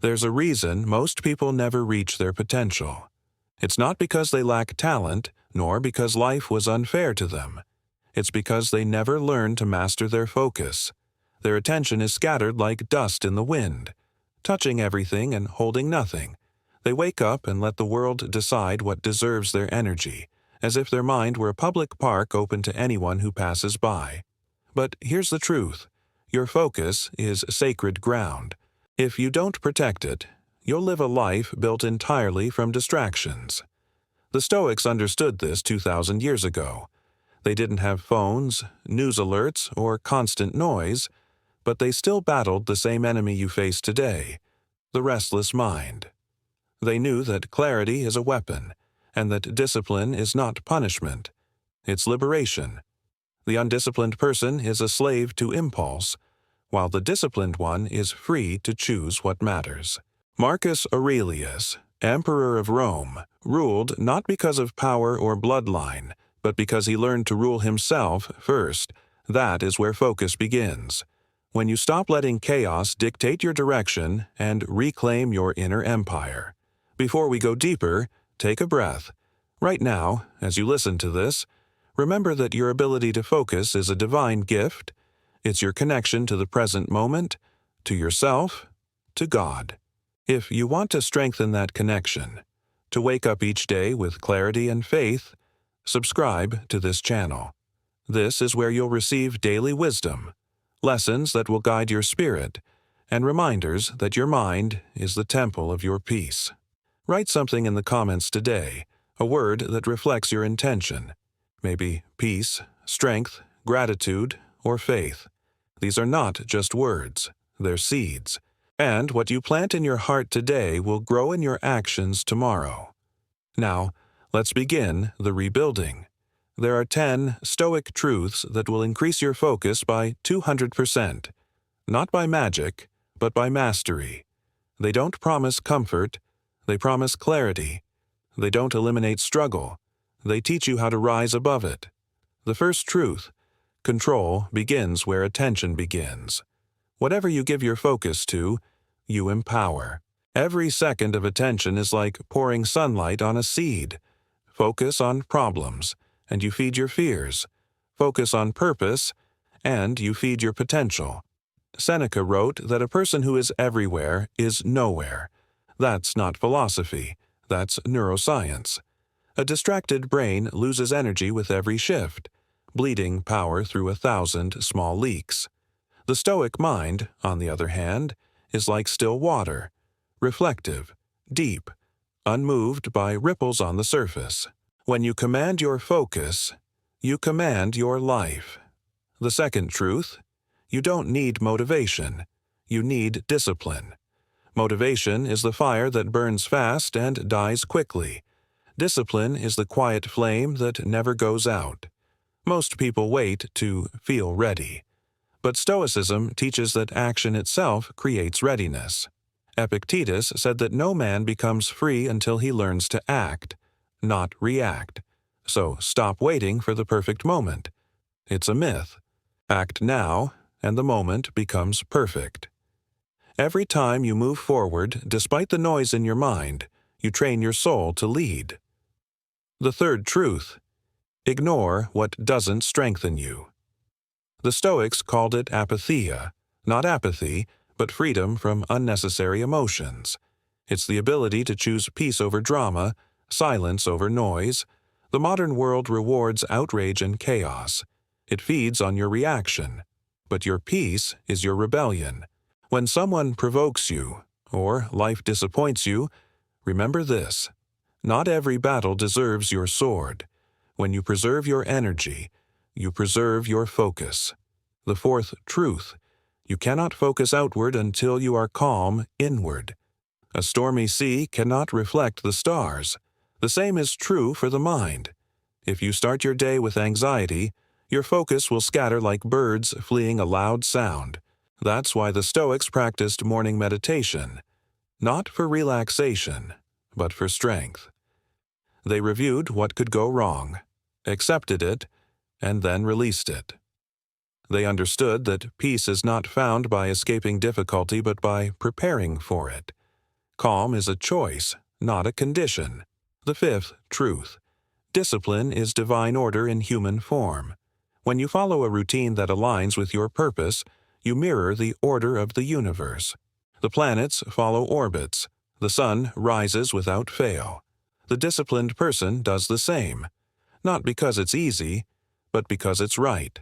There's a reason most people never reach their potential. It's not because they lack talent, nor because life was unfair to them. It's because they never learned to master their focus. Their attention is scattered like dust in the wind, touching everything and holding nothing. They wake up and let the world decide what deserves their energy, as if their mind were a public park open to anyone who passes by. But here's the truth. Your focus is sacred ground. If you don't protect it, you'll live a life built entirely from distractions. The Stoics understood this 2,000 years ago. They didn't have phones, news alerts, or constant noise, but they still battled the same enemy you face today, the restless mind. They knew that clarity is a weapon, and that discipline is not punishment. It's liberation. The undisciplined person is a slave to impulse, while the disciplined one is free to choose what matters. Marcus Aurelius, Emperor of Rome, ruled not because of power or bloodline, but because he learned to rule himself first. That is where focus begins. When you stop letting chaos dictate your direction and reclaim your inner empire. Before we go deeper, take a breath. Right now, as you listen to this, remember that your ability to focus is a divine gift. It's your connection to the present moment, to yourself, to God. If you want to strengthen that connection, to wake up each day with clarity and faith, subscribe to this channel. This is where you'll receive daily wisdom, lessons that will guide your spirit, and reminders that your mind is the temple of your peace. Write something in the comments today, a word that reflects your intention. Maybe peace, strength, gratitude, or faith. These are not just words, they're seeds. And what you plant in your heart today will grow in your actions tomorrow. Now, let's begin the rebuilding. There are 10 Stoic truths that will increase your focus by 200%. Not by magic, but by mastery. They don't promise comfort, they promise clarity. They don't eliminate struggle, they teach you how to rise above it. The first truth: control begins where attention begins. Whatever you give your focus to, you empower. Every second of attention is like pouring sunlight on a seed. Focus on problems, and you feed your fears. Focus on purpose, and you feed your potential. Seneca wrote that a person who is everywhere is nowhere. That's not philosophy, that's neuroscience. A distracted brain loses energy with every shift, bleeding power through 1,000 small leaks. The Stoic mind, on the other hand, is like still water, reflective, deep, unmoved by ripples on the surface. When you command your focus, you command your life. The second truth: you don't need motivation, you need discipline. Motivation is the fire that burns fast and dies quickly. Discipline is the quiet flame that never goes out. Most people wait to feel ready. But Stoicism teaches that action itself creates readiness. Epictetus said that no man becomes free until he learns to act, not react. So stop waiting for the perfect moment. It's a myth. Act now, and the moment becomes perfect. Every time you move forward, despite the noise in your mind, you train your soul to lead. The third truth: ignore what doesn't strengthen you. The Stoics called it apatheia, not apathy, but freedom from unnecessary emotions. It's the ability to choose peace over drama, silence over noise. The modern world rewards outrage and chaos. It feeds on your reaction. But your peace is your rebellion. When someone provokes you, or life disappoints you, remember this: not every battle deserves your sword. When you preserve your energy, you preserve your focus. The fourth truth: you cannot focus outward until you are calm inward. A stormy sea cannot reflect the stars. The same is true for the mind. If you start your day with anxiety, your focus will scatter like birds fleeing a loud sound. That's why the Stoics practiced morning meditation, not for relaxation, but for strength. They reviewed what could go wrong, accepted it, and then released it. They understood that peace is not found by escaping difficulty but by preparing for it. Calm is a choice, not a condition. The fifth truth. Discipline is divine order in human form. When you follow a routine that aligns with your purpose, you mirror the order of the universe. The planets follow orbits. The sun rises without fail. The disciplined person does the same, not because it's easy, but because it's right.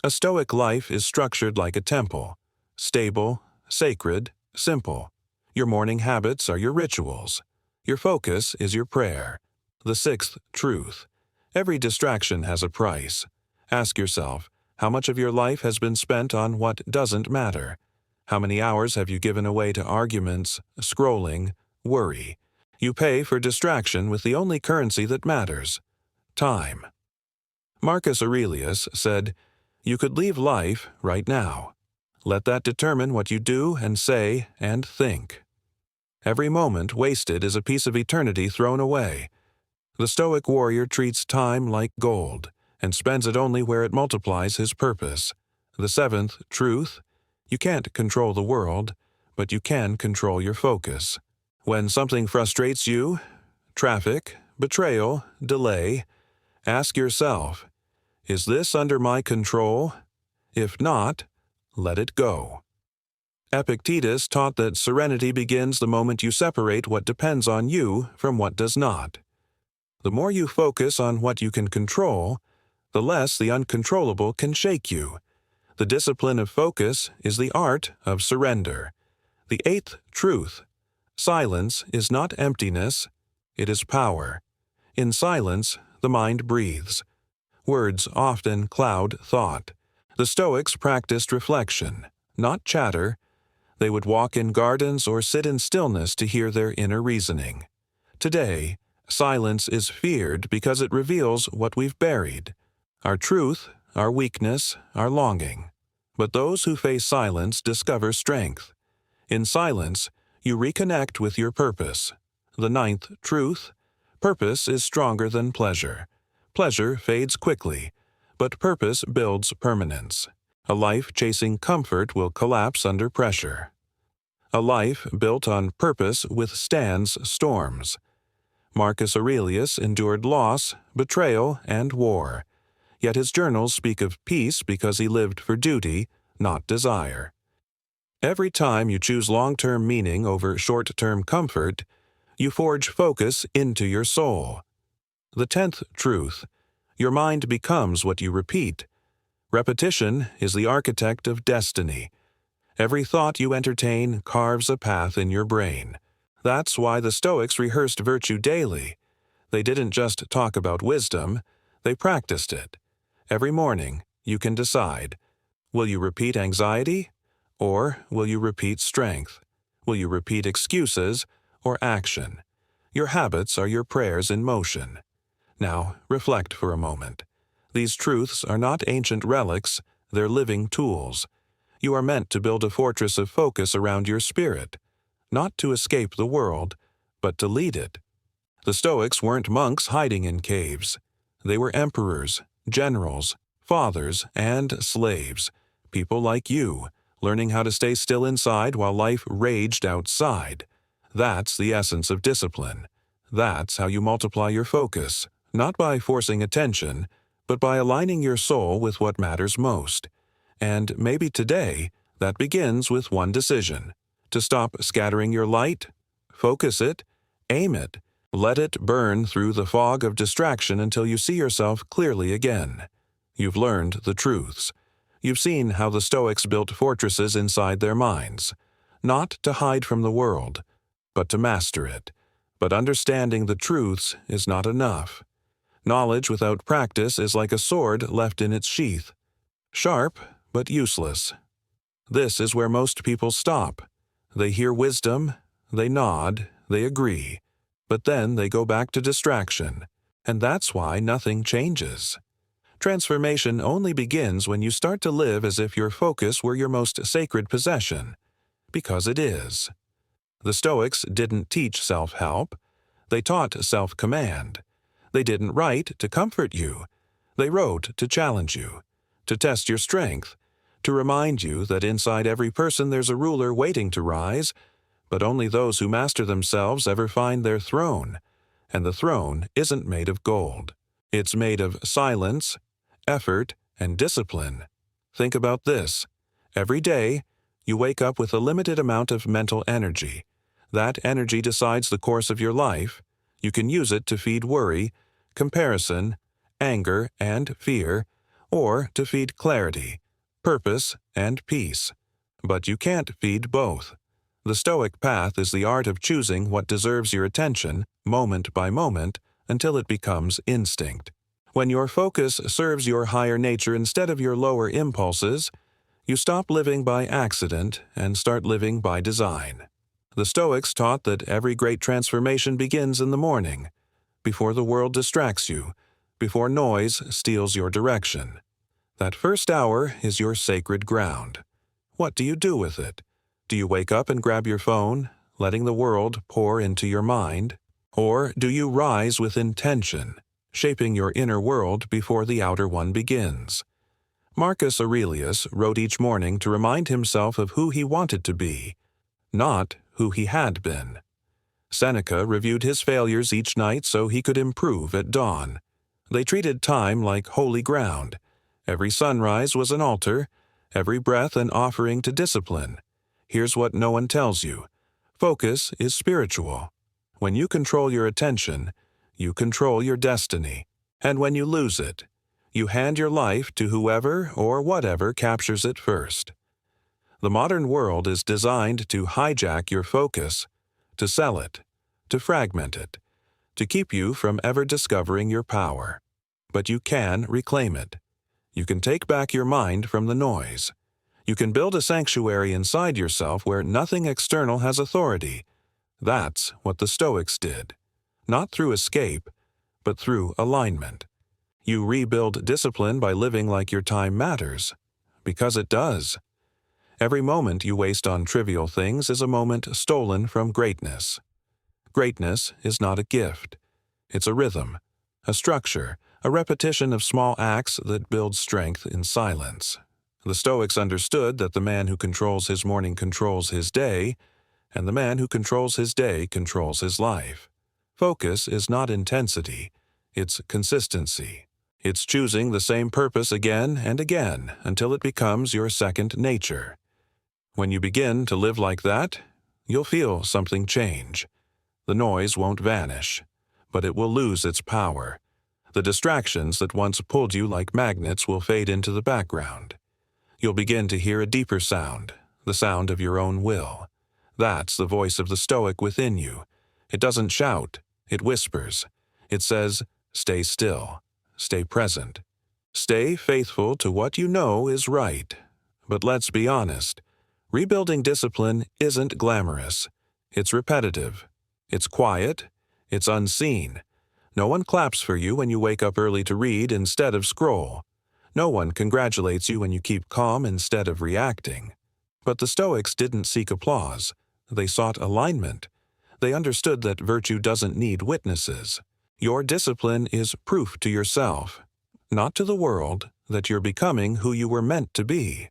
A Stoic life is structured like a temple, stable, sacred, simple. Your morning habits are your rituals. Your focus is your prayer. The sixth truth. Every distraction has a price. Ask yourself, how much of your life has been spent on what doesn't matter? How many hours have you given away to arguments, scrolling, worry? You pay for distraction with the only currency that matters: time. Marcus Aurelius said, "You could leave life right now. Let that determine what you do and say and think." Every moment wasted is a piece of eternity thrown away. The Stoic warrior treats time like gold and spends it only where it multiplies his purpose. The seventh truth. You can't control the world, but you can control your focus. When something frustrates you, traffic, betrayal, delay, ask yourself, is this under my control? If not, let it go. Epictetus taught that serenity begins the moment you separate what depends on you from what does not. The more you focus on what you can control, the less the uncontrollable can shake you. The discipline of focus is the art of surrender. The eighth truth. Silence is not emptiness, it is power. In silence, the mind breathes. Words often cloud thought. The Stoics practiced reflection, not chatter. They would walk in gardens or sit in stillness to hear their inner reasoning. Today, silence is feared because it reveals what we've buried: our truth, our weakness, our longing. But those who face silence discover strength. In silence, you reconnect with your purpose. The ninth truth. Purpose is stronger than pleasure. Pleasure fades quickly, but purpose builds permanence. A life chasing comfort will collapse under pressure. A life built on purpose withstands storms. Marcus Aurelius endured loss, betrayal, and war. Yet his journals speak of peace because he lived for duty, not desire. Every time you choose long-term meaning over short-term comfort, you forge focus into your soul. The 10th truth. Your mind becomes what you repeat. Repetition is the architect of destiny. Every thought you entertain carves a path in your brain. That's why the Stoics rehearsed virtue daily. They didn't just talk about wisdom, they practiced it. Every morning, you can decide, will you repeat anxiety, or will you repeat strength? Will you repeat excuses or action? Your habits are your prayers in motion. Now, reflect for a moment. These truths are not ancient relics, they're living tools. You are meant to build a fortress of focus around your spirit, not to escape the world, but to lead it. The Stoics weren't monks hiding in caves. They were emperors, generals, fathers, and slaves, people like you, learning how to stay still inside while life raged outside. That's the essence of discipline. That's how you multiply your focus, not by forcing attention, but by aligning your soul with what matters most. And maybe today, that begins with one decision: to stop scattering your light, focus it, aim it, let it burn through the fog of distraction until you see yourself clearly again. You've learned the truths. You've seen how the Stoics built fortresses inside their minds, not to hide from the world, but to master it. But understanding the truths is not enough. Knowledge without practice is like a sword left in its sheath, sharp but useless. This is where most people stop. They hear wisdom, they nod, they agree, but then they go back to distraction, and that's why nothing changes. Transformation only begins when you start to live as if your focus were your most sacred possession, because it is. The Stoics didn't teach self-help. They taught self-command. They didn't write to comfort you. They wrote to challenge you, to test your strength, to remind you that inside every person there's a ruler waiting to rise, But only those who master themselves ever find their throne, and the throne isn't made of gold. It's made of silence, effort, and discipline. Think about this. Every day, you wake up with a limited amount of mental energy. That energy decides the course of your life. You can use it to feed worry, comparison, anger, and fear, or to feed clarity, purpose, and peace. But you can't feed both. The Stoic path is the art of choosing what deserves your attention, moment by moment, until it becomes instinct. When your focus serves your higher nature instead of your lower impulses, you stop living by accident and start living by design. The Stoics taught that every great transformation begins in the morning, before the world distracts you, before noise steals your direction. That first hour is your sacred ground. What do you do with it? Do you wake up and grab your phone, letting the world pour into your mind? Or do you rise with intention, shaping your inner world before the outer one begins? Marcus Aurelius wrote each morning to remind himself of who he wanted to be, not who he had been. Seneca reviewed his failures each night so he could improve at dawn. They treated time like holy ground. Every sunrise was an altar, every breath an offering to discipline. Here's what no one tells you. Focus is spiritual. When you control your attention, you control your destiny. And when you lose it, you hand your life to whoever or whatever captures it first. The modern world is designed to hijack your focus, to sell it, to fragment it, to keep you from ever discovering your power. But you can reclaim it. You can take back your mind from the noise. You can build a sanctuary inside yourself where nothing external has authority. That's what the Stoics did. Not through escape, but through alignment. You rebuild discipline by living like your time matters, because it does. Every moment you waste on trivial things is a moment stolen from greatness. Greatness is not a gift. It's a rhythm, a structure, a repetition of small acts that build strength in silence. The Stoics understood that the man who controls his morning controls his day, and the man who controls his day controls his life. Focus is not intensity, it's consistency. It's choosing the same purpose again and again until it becomes your second nature. When you begin to live like that, you'll feel something change. The noise won't vanish, but it will lose its power. The distractions that once pulled you like magnets will fade into the background. You'll begin to hear a deeper sound, the sound of your own will. That's the voice of the Stoic within you. It doesn't shout, it whispers. It says, stay still, stay present. Stay faithful to what you know is right. But let's be honest, rebuilding discipline isn't glamorous. It's repetitive. It's quiet. It's unseen. No one claps for you when you wake up early to read instead of scroll. No one congratulates you when you keep calm instead of reacting. But the Stoics didn't seek applause. They sought alignment. They understood that virtue doesn't need witnesses. Your discipline is proof to yourself, not to the world, that you're becoming who you were meant to be.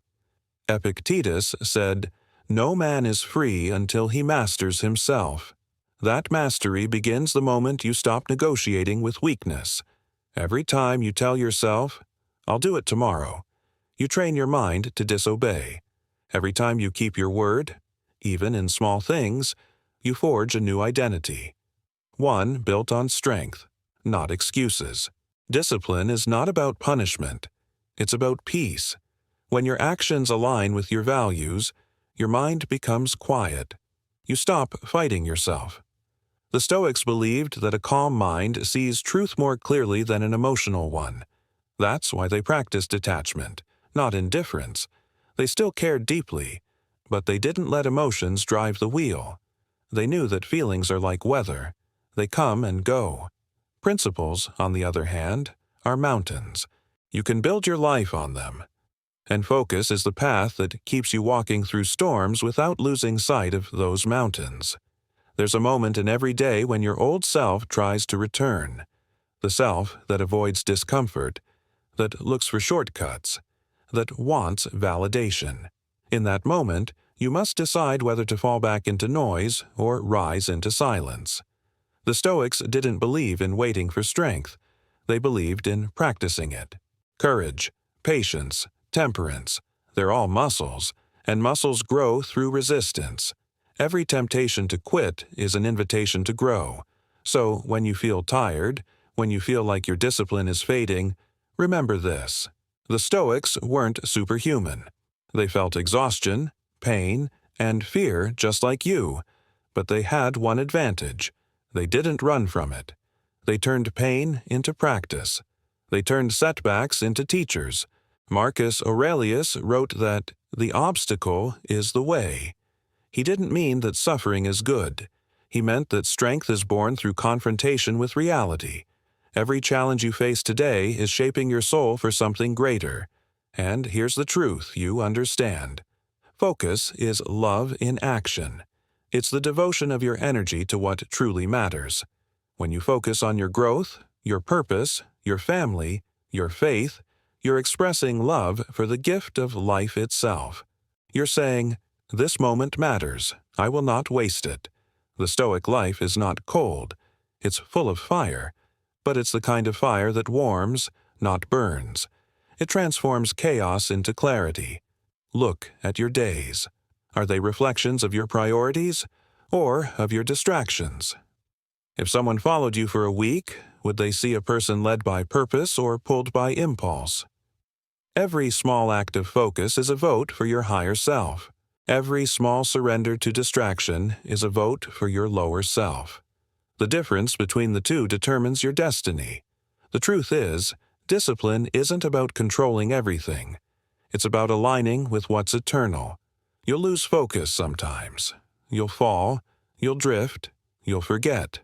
Epictetus said, "No man is free until he masters himself." That mastery begins the moment you stop negotiating with weakness. Every time you tell yourself, "I'll do it tomorrow," you train your mind to disobey. Every time you keep your word, even in small things, you forge a new identity. One built on strength, not excuses. Discipline is not about punishment. It's about peace. When your actions align with your values, your mind becomes quiet. You stop fighting yourself. The Stoics believed that a calm mind sees truth more clearly than an emotional one. That's why they practiced detachment, not indifference. They still cared deeply, but they didn't let emotions drive the wheel. They knew that feelings are like weather. They come and go. Principles, on the other hand, are mountains. You can build your life on them. And focus is the path that keeps you walking through storms without losing sight of those mountains. There's a moment in every day when your old self tries to return. The self that avoids discomfort, that looks for shortcuts, that wants validation. In that moment, You must decide whether to fall back into noise or rise into silence. The Stoics didn't believe in waiting for strength. They believed in practicing it. Courage, patience, temperance, they're all muscles, and muscles grow through resistance. Every temptation to quit is an invitation to grow. So when you feel tired, when you feel like your discipline is fading, remember this. The Stoics weren't superhuman. They felt exhaustion, pain, and fear just like you, but they had one advantage. They didn't run from it. They turned pain into practice. They turned setbacks into teachers. Marcus Aurelius wrote that the obstacle is the way. He didn't mean that suffering is good. He meant that strength is born through confrontation with reality. Every challenge you face today is shaping your soul for something greater. And here's the truth you understand. Focus is love in action. It's the devotion of your energy to what truly matters. When you focus on your growth, your purpose, your family, your faith, you're expressing love for the gift of life itself. You're saying, "This moment matters. I will not waste it." The Stoic life is not cold. It's full of fire, but it's the kind of fire that warms, not burns. It transforms chaos into clarity. Look at your days. Are they reflections of your priorities or of your distractions? If someone followed you for a week, would they see a person led by purpose or pulled by impulse? Every small act of focus is a vote for your higher self. Every small surrender to distraction is a vote for your lower self. The difference between the two determines your destiny. The truth is, discipline isn't about controlling everything. It's about aligning with what's eternal. You'll lose focus sometimes. You'll fall, you'll drift, you'll forget.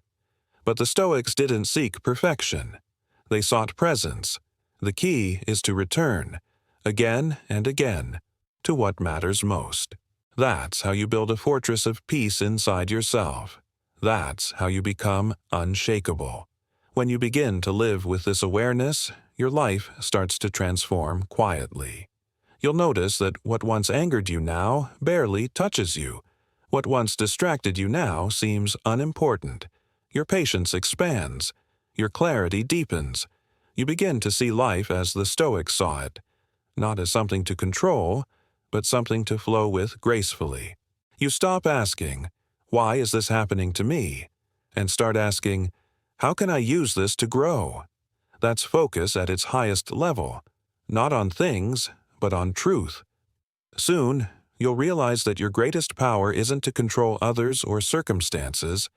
But the Stoics didn't seek perfection. They sought presence. The key is to return, again and again, to what matters most. That's how you build a fortress of peace inside yourself. That's how you become unshakable. When you begin to live with this awareness, your life starts to transform quietly. You'll notice that what once angered you now barely touches you. What once distracted you now seems unimportant. Your patience expands. Your clarity deepens. You begin to see life as the Stoics saw it, not as something to control, but something to flow with gracefully. You stop asking, "Why is this happening to me?" and start asking, "How can I use this to grow?" That's focus at its highest level, not on things, but on truth. Soon, you'll realize that your greatest power isn't to control others or circumstances,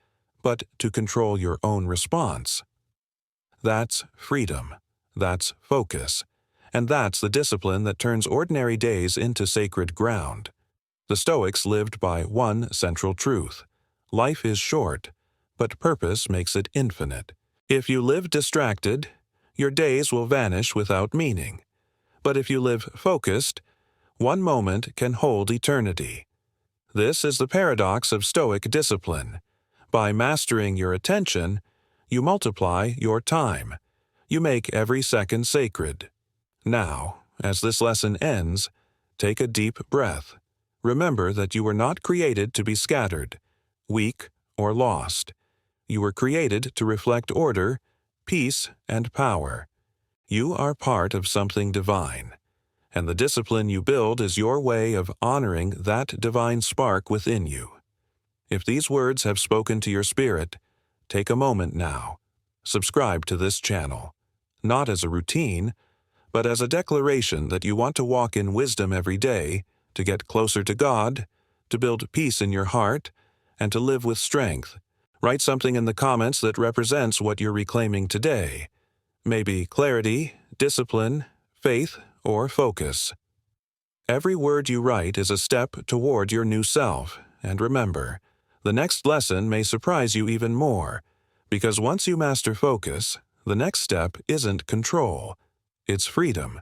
but to control your own response. That's freedom. That's focus. And that's the discipline that turns ordinary days into sacred ground. The Stoics lived by one central truth. Life is short, but purpose makes it infinite. If you live distracted, your days will vanish without meaning. But if you live focused, one moment can hold eternity. This is the paradox of Stoic discipline. By mastering your attention, you multiply your time. You make every second sacred. Now, as this lesson ends, take a deep breath. Remember that you were not created to be scattered, weak, or lost. You were created to reflect order, peace, and power. You are part of something divine, and the discipline you build is your way of honoring that divine spark within you. If these words have spoken to your spirit, take a moment now. Subscribe to this channel, not as a routine, but as a declaration that you want to walk in wisdom every day, to get closer to God, to build peace in your heart, and to live with strength. Write something in the comments that represents what you're reclaiming today. Maybe clarity, discipline, faith, or focus. Every word you write is a step toward your new self, and remember, the next lesson may surprise you even more, because once you master focus, the next step isn't control, it's freedom.